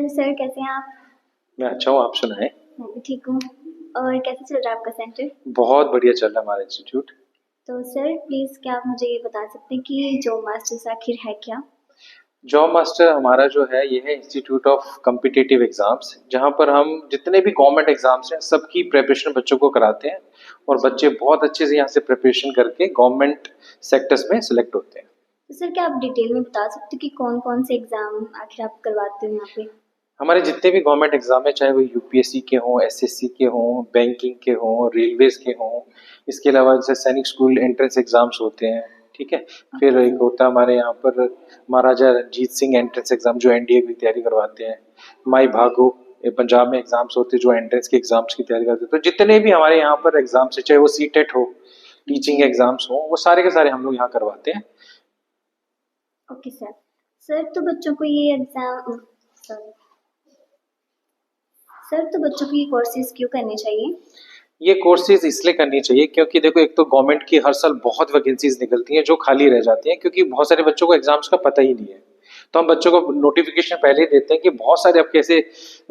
Hello sir, कैसे हैं आप? मैं अच्छा हूँ, आप सुनाएं। मैं भी ठीक हूँ। और कैसे चल रहा है आपका सेंटर? बहुत बढ़िया चल रहा है हमारा इंस्टीट्यूट। तो सर प्लीज़ क्या आप मुझे ये बता सकते हैं कि जॉब मास्टर्स आखिर है क्या? जॉब मास्टर हमारा जो है ये है इंस्टीट्यूट ऑफ कॉम्पिटिटिव एग्जाम्स, जहाँ पर हम जितने भी गवर्नमेंट एग्जाम्स हैं सबकी प्रिपरेशन बच्चों को कराते हैं और जी। बच्चे बहुत अच्छे से यहाँ से प्रिपरेशन करके गवर्नमेंट सेक्टर्स में सिलेक्ट होते हैं। तो सर क्या आप डिटेल में बता सकते हो कि कौन-कौन से एग्ज़ाम आखिर आप करवाते हो यहाँ पे? हमारे जितने भी गवर्नमेंट एग्जाम है, चाहे वो यूपीएससी के हों, एसएससी के हों, बैंकिंग के हों, रेलवेज के हों, इसके अलावा जैसे सैनिक स्कूल एंट्रेंस एग्जाम्स होते हैं, ठीक है। फिर ओके एक सर। होता है हमारे यहाँ पर महाराजा रंजीत सिंह एंट्रेंस एग्जाम जो एनडीए की तैयारी करवाते हैं। माई भागो, ये पंजाब में एग्जाम्स होते हैं जो एंट्रेंस के एग्जाम्स की तैयारी करते हैं। तो जितने भी हमारे यहाँ पर एग्जाम्स है, चाहे वो सीटेट हो, टीचिंग जी। एग्जाम्स हो, वो सारे के सारे हम लोग यहाँ करवाते हैं। Okay sir. सर तो बच्चों को ये एग्ज़ाम सॉरी सर तो बच्चों को ये कोर्सेज़ क्यों करने चाहिए? ये कोर्सेज इसलिए करनी चाहिए क्योंकि देखो, एक तो गवर्नमेंट की हर साल बहुत वैकेंसीज निकलती हैं जो खाली रह जाती हैं, क्योंकि बहुत सारे बच्चों को एग्जाम्स का पता ही नहीं है। तो हम बच्चों को नोटिफिकेशन पहले ही देते हैं कि बहुत सारे आपके ऐसे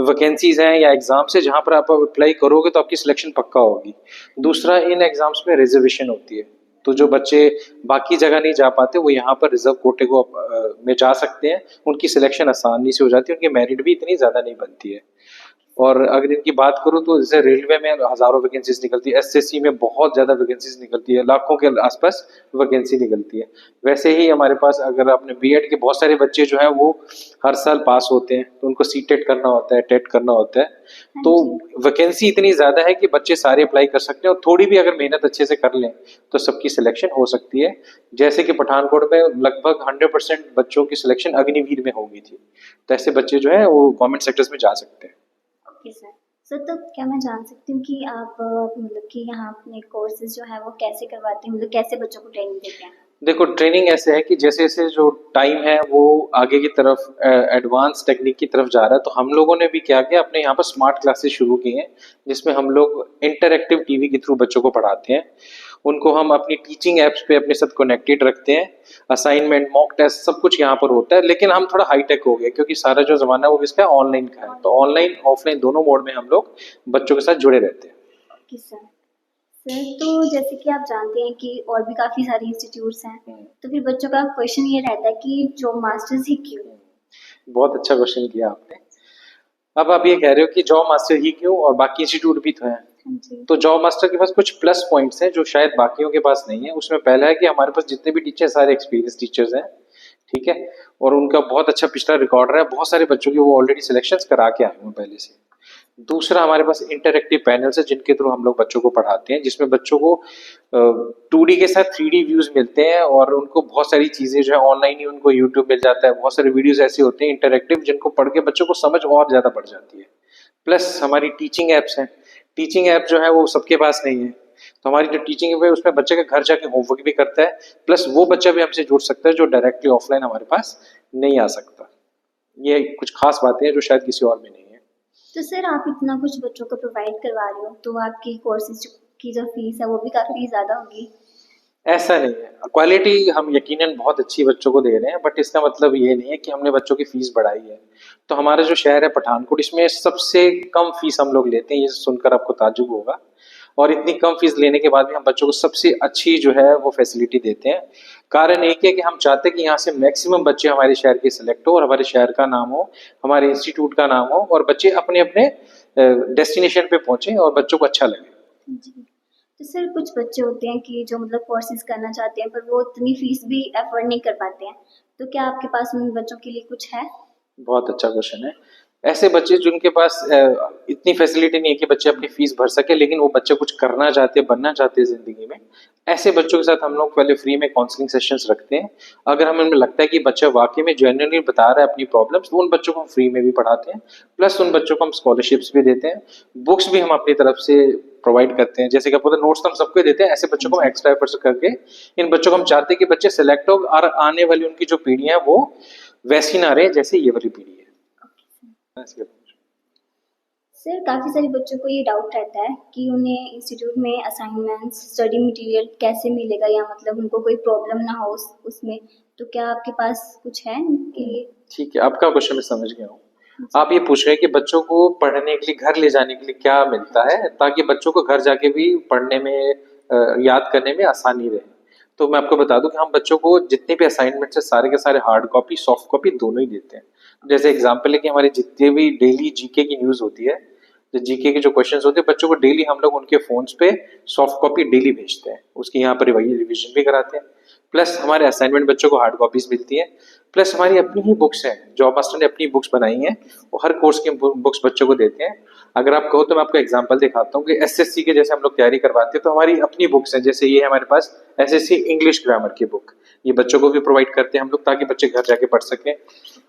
वैकेंसीज हैं या एग्जाम्स है जहां पर आप अप्लाई करोगे तो आपकी सिलेक्शन पक्का होगी। जी। दूसरा, इन एग्जाम्स में रिजर्वेशन होती है, तो जो बच्चे बाकी जगह नहीं जा पाते वो यहाँ पर रिजर्व कोटे को में जा सकते हैं। उनकी सिलेक्शन आसानी से हो जाती है, उनकी मेरिट भी इतनी ज्यादा नहीं बनती है। और अगर इनकी बात करूँ तो जैसे रेलवे में हजारों वैकेंसीज निकलती है, एसएससी में बहुत ज्यादा वैकेंसीज निकलती है, लाखों के आसपास वैकेंसी निकलती है। वैसे ही हमारे पास अगर अपने बीएड के बहुत सारे बच्चे जो हैं वो हर साल पास होते हैं, तो उनको सीटेट करना होता है, टेट करना होता है। हाँ तो जी। वैकेंसी इतनी ज्यादा है कि बच्चे सारे अप्लाई कर सकते हैं, और थोड़ी भी अगर मेहनत अच्छे से कर लें तो सबकी सिलेक्शन हो सकती है। जैसे कि पठानकोट में लगभग 100% बच्चों की सिलेक्शन अग्निवीर में हो गई थी। तो ऐसे बच्चे जो है वो गवर्नमेंट सेक्टर्स में जा सकते हैं। Okay sir. सर तो क्या मैं जान सकती हूँ कि आप मतलब कि यहाँ अपने कोर्सेज़ जो है वो कैसे करवाते हैं? मतलब कैसे बच्चों को ट्रेनिंग देते हैं? देखो, ट्रेनिंग ऐसे है कि जैसे जैसे जो टाइम है वो आगे की तरफ एडवांस टेक्निक की तरफ जा रहा है, तो हम लोगों ने भी क्या किया, अपने यहाँ पर स्मार्ट क्लासेस शुरू की हैं, जिसमें हम लोग इंटरएक्टिव टीवी के थ्रू बच्चों को पढ़ाते हैं। उनको हम अपनी टीचिंग एप्स पे अपने साथ कनेक्टेड रखते हैं। असाइनमेंट, मॉक टेस्ट, सब कुछ यहाँ पर होता है, लेकिन हम थोड़ा हाईटेक हो गए क्योंकि सारा जो जमाना है वो किसका, ऑनलाइन का है। तो ऑनलाइन। ऑनलाइन ऑफलाइन दोनों मोड में हम लोग बच्चों के साथ जुड़े रहते हैं। Okay sir. सर तो जैसे कि आप जानते हैं कि और भी काफ़ी सारे इंस्टीट्यूट्स हैं, तो फिर बच्चों का क्वेश्चन ये रहता है कि जॉब मास्टर्स ही क्यों? बहुत अच्छा क्वेश्चन किया आपने। अब आप ये कह रहे हो कि जॉब मास्टर ही क्यों, और बाकी इंस्टीट्यूट भी तो हैं। हाँ जी। तो जॉब मास्टर के पास कुछ प्लस पॉइंट्स हैं जो शायद बाकियों के पास नहीं है। उसमें पहला है कि हमारे पास जितने भी टीचर सारे एक्सपीरियंस टीचर्स हैं, ठीक है। और उनका बहुत अच्छा पिछला रिकॉर्ड रहा है, बहुत सारे बच्चों की वो ऑलरेडी सिलेक्शंस करा के आए हुए हैं पहले से। दूसरा, हमारे पास इंटरैक्टिव पैनल्स है जिनके थ्रू हम लोग बच्चों को पढ़ाते हैं, जिसमें बच्चों को 2D के साथ 3D व्यूज मिलते हैं, और उनको बहुत सारी चीजें जो है ऑनलाइन ही उनको यूट्यूब मिल जाता है। बहुत सारे वीडियोस ऐसे होते हैं इंटरैक्टिव जिनको पढ़ के बच्चों को समझ और ज्यादा बढ़ जाती है। प्लस हमारी टीचिंग एप्स हैं। टीचिंग ऐप जो है वो सबके पास नहीं है, तो हमारी जो टीचिंग ऐप है उसमें बच्चे के घर जाके होमवर्क भी करता है। प्लस वो बच्चा भी हमसे जुड़ सकता है जो डायरेक्टली ऑफलाइन हमारे पास नहीं आ सकता। ये कुछ खास बातें हैं जो शायद किसी और में नहीं है। तो सर आप इतना कुछ बच्चों को प्रोवाइड करवा रहे हो, तो आपकी कोर्सेज़ की जो फीस है वो भी काफ़ी ज़्यादा होगी। ऐसा नहीं है, क्वालिटी हम यकीनन बहुत अच्छी बच्चों को दे रहे हैं, बट इसका मतलब ये नहीं है कि हमने बच्चों की फीस बढ़ाई है। तो हमारा जो शहर है पठानकोट, इसमें सबसे कम फीस हम लोग लेते हैं, ये सुनकर आपको ताज्जुब होगा। और इतनी कम फीस लेने के बाद भी हम बच्चों को सबसे अच्छी जो है वो फैसिलिटी देते हैं। कारण एक है कि हम चाहते हैं कि यहाँ से मैक्सिमम बच्चे हमारे शहर के सिलेक्ट हो, और हमारे शहर का नाम हो, हमारे इंस्टीट्यूट का नाम हो, और बच्चे अपने अपने डेस्टिनेशन पे पहुंचे और बच्चों को अच्छा लगे। जी। तो सर कुछ बच्चे होते हैं कि जो मतलब कोर्सेज़ करना चाहते हैं पर वो इतनी फीस भी अफ़ोर्ड नहीं कर पाते हैं। तो क्या आपके पास उन बच्चों के लिए कुछ है? बहुत अच्छा क्वेश्चन है। ऐसे बच्चे जिनके पास इतनी फैसिलिटी नहीं है कि बच्चे अपनी फीस भर सके, लेकिन वो बच्चे कुछ करना चाहते हैं, बनना चाहते हैं जिंदगी में, ऐसे बच्चों के साथ हम लोग पहले फ्री में काउंसलिंग सेशंस रखते हैं। अगर हमें लगता है कि बच्चा वाकई में जेन्युइनली बता रहा है अपनी प्रॉब्लम्स, तो उन बच्चों को हम फ्री में भी पढ़ाते हैं। प्लस उन बच्चों को हम स्कॉलरशिप्स भी देते हैं, बुक्स भी हम अपनी तरफ से प्रोवाइड करते हैं। जैसे कि आपको नोट्स तो हम सबको ही देते हैं, ऐसे हाँ बच्चों को हम जी। एक्स्ट्रा एफर्ट्स करके इन बच्चों को हम चाहते हैं कि बच्चे सेलेक्ट हो, और आने वाली उनकी जो पीढ़ी है वो वैसी ना रहे जैसे ये वाली पीढ़ी है। सर काफ़ी सारे बच्चों को ये डाउट रहता है कि उन्हें इंस्टीट्यूट में असाइनमेंट्स, स्टडी मटेरियल कैसे मिलेगा, या मतलब उनको कोई प्रॉब्लम ना हो उसमें। तो क्या आपके पास कुछ है इनके लिए? ठीक है, आपका क्वेश्चन मैं समझ गया हूँ। आप ये पूछ रहे हैं कि बच्चों को पढ़ने के लिए घर ले जाने के लिए क्या मिलता है ताकि बच्चों को घर जाके भी पढ़ने में याद करने में आसानी रहे। तो मैं आपको बता दूं कि हम बच्चों को जितने भी असाइनमेंट है सारे के सारे हार्ड कॉपी सॉफ्ट कॉपी दोनों ही देते हैं। जैसे एग्जाम्पल है कि हमारे जितने भी डेली जीके की न्यूज होती है, जो जीके के जो क्वेश्चंस होते हैं बच्चों को डेली हम लोग उनके फोन्स पे सॉफ्ट कॉपी डेली भेजते हैं, उसकी यहाँ पर रिवीजन भी कराते हैं। प्लस हमारे असाइनमेंट बच्चों को हार्ड कॉपीज मिलती है। प्लस हमारी अपनी ही बुक्स हैं, जॉब मास्टर ने अपनी बुक्स बनाई हैं, वो हर कोर्स की बुक्स बच्चों को देते हैं। अगर आप कहो तो मैं आपको एग्जांपल दिखाता हूँ कि एसएससी के जैसे हम लोग तैयारी करवाते हैं तो हमारी अपनी बुक्स हैं, जैसे ये है हमारे पास एसएससी इंग्लिश ग्रामर की बुक, ये बच्चों को भी प्रोवाइड करते हैं हम लोग ताकि बच्चे घर जाके पढ़ सकें।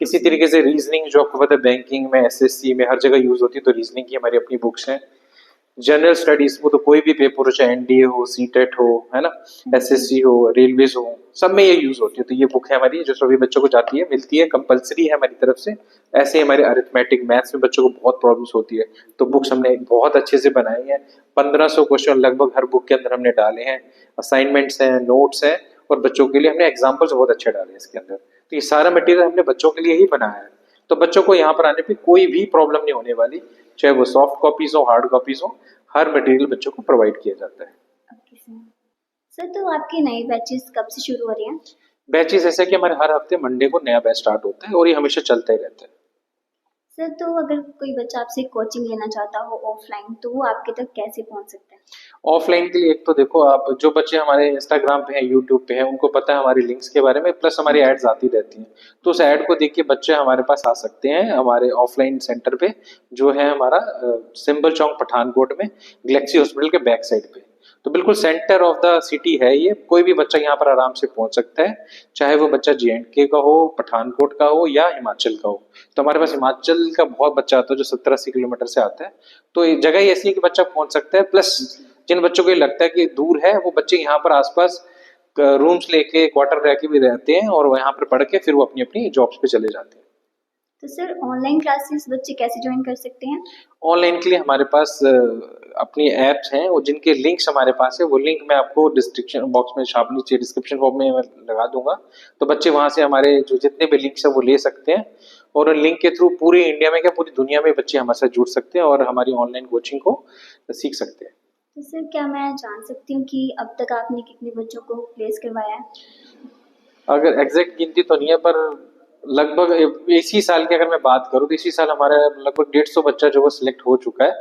इसी तरीके से रीजनिंग जो आपको पता है बैंकिंग में एसएससी में हर जगह यूज होती है, तो रीजनिंग की हमारी अपनी बुक्स हैं। जनरल स्टडीज वो तो कोई भी पेपर हो, चाहे एनडीए हो, सीटेट हो, है ना, एसएससी हो, रेलवेज हो, सब में ये यूज होती है। तो ये बुक है हमारी जो सभी बच्चों को जाती है, मिलती है, कंपलसरी है हमारी तरफ से। ऐसे ही हमारे अरिथमेटिक मैथ्स में बच्चों को बहुत प्रॉब्लम्स होती है, तो बुक्स हमने बहुत अच्छे से बनाई है। 1500 क्वेश्चन लगभग हर बुक के अंदर हमने डाले हैं, असाइनमेंट्स हैं, नोट्स हैं, और बच्चों के लिए हमने एग्जाम्पल्स बहुत अच्छे डाले हैं इसके अंदर। तो ये सारा मटेरियल हमने बच्चों के लिए ही बनाया है, तो बच्चों को यहाँ पर आने पे कोई भी प्रॉब्लम नहीं होने वाली, चाहे वो सॉफ्ट कॉपीज हो, हार्ड कॉपीज हो, हर मटेरियल बच्चों को प्रोवाइड किया जाता है। Okay sir. सर तो आपके नए बैचेस कब से शुरू हो रहे हैं? बैचेस ऐसे कि हमारे हर हफ्ते मंडे को नया बैच स्टार्ट होता है और ये हमेशा चलता ही रहता है। सर तो अगर कोई बच्चा आपसे कोचिंग लेना चाहता हो ऑफलाइन तो वो आपके तक कैसे पहुंच सकता है? ऑफलाइन के लिए एक तो देखो, आप जो बच्चे हमारे इंस्टाग्राम पे हैं, यूट्यूब पे हैं, उनको पता है हमारी लिंक्स के बारे में, प्लस हमारी एड्स आती रहती हैं, तो उस ऐड को देख के बच्चे हमारे पास आ सकते हैं हमारे ऑफलाइन सेंटर पे, जो है हमारा सिंबल चौक पठानकोट में गैलेक्सी हॉस्पिटल के बैक साइड पे। तो बिल्कुल सेंटर ऑफ द सिटी है ये, कोई भी बच्चा यहाँ पर आराम से पहुंच सकता है, चाहे वो बच्चा JNK का हो, पठानकोट का हो या हिमाचल का हो। तो हमारे पास हिमाचल का बहुत बच्चा आता है जो 70-80 किलोमीटर से आता है, तो ये जगह ही ऐसी है कि बच्चा पहुंच सकता है। प्लस जिन बच्चों को ये लगता है कि दूर है, वो बच्चे यहाँ पर आसपास रूम्स लेके क्वार्टर रह के भी रहते हैं और वो यहाँ पर पढ़ के फिर वो अपनी अपनी जॉब्स पे चले जाते हैं। तो सर ऑनलाइन क्लासेस बच्चे कैसे ज्वाइन कर सकते हैं? ऑनलाइन के लिए हमारे पास अपनी ऐप्स हैं और जिनके लिंक्स हमारे पास है, वो लिंक मैं आपको डिस्क्रिप्शन बॉक्स में छाप नीचे डिस्क्रिप्शन बॉक्स में मैं लगा दूंगा, तो बच्चे वहां से हमारे जो जितने भी लिंक्स है वो ले सकते हैं, और लिंक के थ्रू पूरी इंडिया में क्या पूरी दुनिया में बच्चे हमारे साथ जुड़ सकते हैं और हमारी ऑनलाइन कोचिंग को सीख सकते हैं। तो सर क्या मैं जान सकती हूँ कि अब तक आपने कितने बच्चों को प्लेस करवाया है? अगर एग्जैक्ट गिनती तो नहीं है, पर लगभग इसी साल की अगर मैं बात करूँ तो इसी साल हमारा लगभग 150 बच्चा जो वो सिलेक्ट हो चुका है,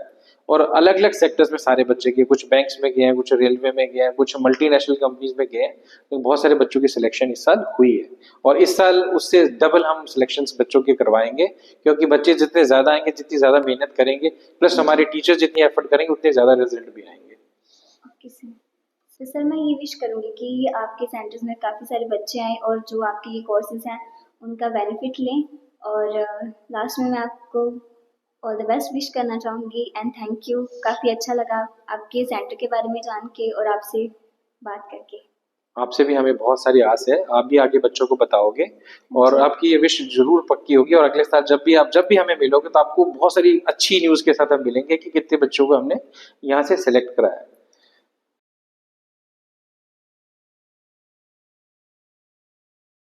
और अलग अलग सेक्टर्स में सारे बच्चे गए, कुछ बैंक्स में गए हैं, कुछ रेलवे में गए हैं, कुछ मल्टीनेशनल कंपनीज में गए हैं, तो बहुत सारे बच्चों की सिलेक्शन इस साल हुई है। और इस साल उससे डबल हम सिलेक्शन बच्चों के करवाएंगे, क्योंकि बच्चे जितने ज्यादा आएंगे, जितनी ज्यादा मेहनत करेंगे, प्लस हमारे टीचर जितनी एफर्ट करेंगे, उतने ज्यादा रिजल्ट भी आएंगे। Okay sir. तो सर मैं ये विश करूँगी कि आपके सेंटर्स में काफ़ी सारे बच्चे आएँ और जो आपके ये कोर्सेज हैं उनका बेनिफिट लें, और लास्ट में मैं आपको ऑल द बेस्ट विश करना चाहूँगी एंड थैंक यू। काफ़ी अच्छा लगा आपके सेंटर के बारे में जान के और आपसे बात करके। आपसे भी हमें बहुत सारी आस है, आप भी आगे बच्चों को बताओगे और जी। आपकी ये विश जरूर पक्की होगी, और अगले साल जब भी हमें मिलोगे तो आपको बहुत सारी अच्छी न्यूज के साथ हम मिलेंगे कि कितने बच्चों को हमने यहाँ से सिलेक्ट कराया है।